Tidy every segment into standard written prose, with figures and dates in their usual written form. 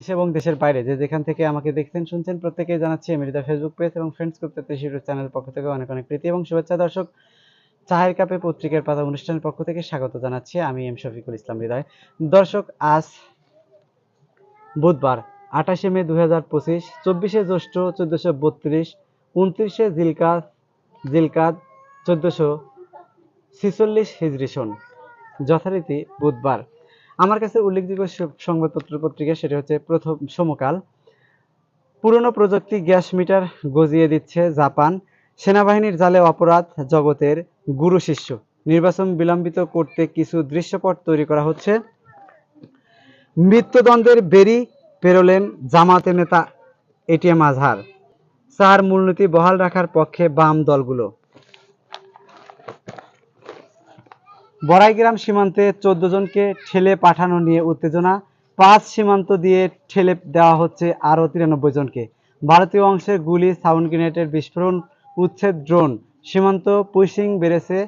দেশ এবং দেশের বাইরে যে যেখান থেকে আমাকে দেখছেন শুনছেন প্রত্যেকেই জানাচ্ছি আমি হৃদয় ফেসবুক পেজ এবং ফ্রেন্ডস গ্রুপ তেত্রিশ ইউটিউব চ্যানেলের পক্ষ থেকে অনেক অনেক প্রীতি এবং শুভেচ্ছা। দর্শক, চায়ের কাপে পত্রিকার পাতা অনুষ্ঠানের পক্ষ থেকে স্বাগত জানাচ্ছি, আমি এম শফিকুল ইসলাম হৃদয়। দর্শক, আজ বুধবার 28শে মে 2025, 24শে জ্যৈষ্ঠ 1432, 29শে জিলকাদ 1446 হিজরি সন, যথারীতি বুধবার। আমার কাছে উল্লেখযোগ্য সংবাদপত্র পত্রিকা সেটা হচ্ছে প্রথম সমকাল। পুরনো প্রযুক্তি গ্যাস মিটার গজিয়ে দিচ্ছে জাপান। সেনাবাহিনীর জালে অপরাধ জগতের গুরু শিষ্য। নির্বাচন বিলম্বিত করতে কিছু দৃশ্যপট তৈরি করা হচ্ছে। মৃত্যুদণ্ডের বেরি পেরোলেন জামায়াতের নেতা এটিএম আজহার। চার মূলনীতি বহাল রাখার পক্ষে বাম দলগুলো। বড়াইগ্রাম সীমান্তে 14 জনকে ঠেলে পাঠানো নিয়ে উত্তেজনা। 5 সীমান্ত দিয়ে ঠেলে দেওয়া হচ্ছে আরও 93 জনকে। ভারতীয় অংশে গুলি, সাউন্ড গ্রেনেডের বিস্ফোরণ, উচ্ছেদ ড্রোন। সীমান্ত পুশিং বেড়েছে,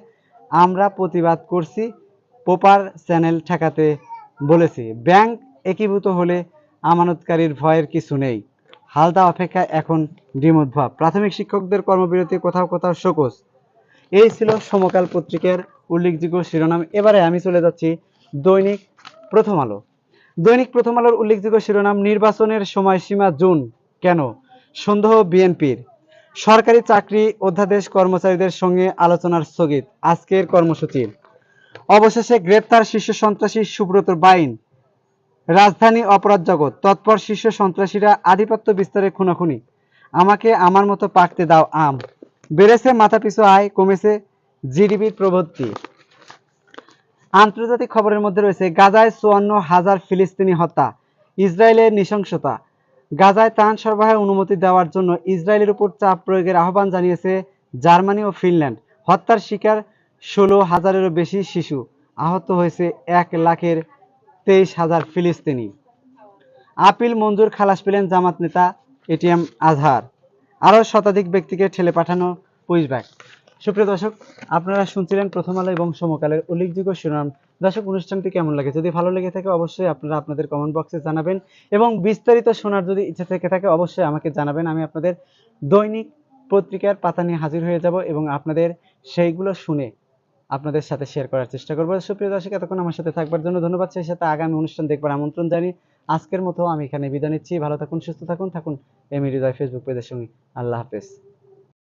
আমরা প্রতিবাদ করছি, প্রপার চ্যানেল ঠেকাতে বলেছি। ব্যাংক একীভূত হলে আমানতকারীর ভয়ের কিছু নেই। হালদা অপেক্ষা এখন ডিমোদ্ভব। প্রাথমিক শিক্ষকদের কর্মবিরতি, কোথাও কোথাও শোকজ। এই ছিল সমকাল পত্রিকার উল্লেখযোগ্য শিরোনাম। এবারে আমি চলে যাচ্ছি দৈনিক প্রথম আলো। দৈনিক প্রথম আলোর উল্লেখযোগ্য শিরোনাম, নির্বাচনের সময়সীমা জুন কেন, সন্দেহ বিএনপির। সরকারি চাকরি অধ্যাদেশ কর্মচারীদের সঙ্গে আলোচনার স্থগিত, আজকের কর্মসূচি। অবশেষে গ্রেপ্তার শীর্ষ সন্ত্রাসী সুব্রতর বাইন। রাজধানী অপরাধ জগৎ, তৎপর শীর্ষ সন্ত্রাসীরা আধিপত্য বিস্তারে খুনাখুনি। আমাকে আমার মতো পাকতে দাও আম। বেড়েছে মাথাপিছু আয়, কমেছে জিডিপির প্রবৃদ্ধি। আন্তর্জাতিক খবরের মধ্যে রয়েছে গাজায় 54,000 ফিলিস্তিনি হত্যা, ইসরায়েলের নৃশংসতা। গাজায় ত্রাণ সরবরাহের অনুমতি দেওয়ার জন্য ইসরায়েলের উপর চাপ প্রয়োগের আহ্বান জানিয়েছে জার্মানি ও ফিনল্যান্ড। হত্যার শিকার 16,000-এরও বেশি শিশু, আহত হয়েছে 1,23,000 ফিলিস্তিনি। আপিল মঞ্জুর, খালাস পেলেন জামাত নেতা এটিএম আজহার। আরও শতাধিক ব্যক্তিকে ঠেলে পাঠানো পুলিশ ব্যাগ। সুপ্রিয় দর্শক, আপনারা শুনছিলেন প্রথম আলো এবং সমকালের উল্লেখযোগ্য শিরোনাম। দর্শক, অনুষ্ঠানটি কেমন লাগে, যদি ভালো লেগে থাকে অবশ্যই আপনারা আপনাদের কমেন্ট বক্সে জানাবেন এবং বিস্তারিত শোনার যদি ইচ্ছা থেকে থাকে অবশ্যই আমাকে জানাবেন। আমি আপনাদের দৈনিক পত্রিকার পাতা নিয়ে হাজির হয়ে যাব এবং আপনাদের সেইগুলো শুনে আপনাদের সাথে শেয়ার করার চেষ্টা করবো। সুপ্রিয় দর্শক, এতক্ষণ আমার সাথে থাকবার জন্য ধন্যবাদ। সেই সাথে আগামী অনুষ্ঠান দেখবার আমন্ত্রণ জানিয়ে আজকের মতো আমি এখানে বিদায় নিচ্ছি। ভালো থাকুন, সুস্থ থাকুন, থাকুন এমি হৃদয় ফেসবুক পেজের সঙ্গে। আল্লাহ হাফেজ।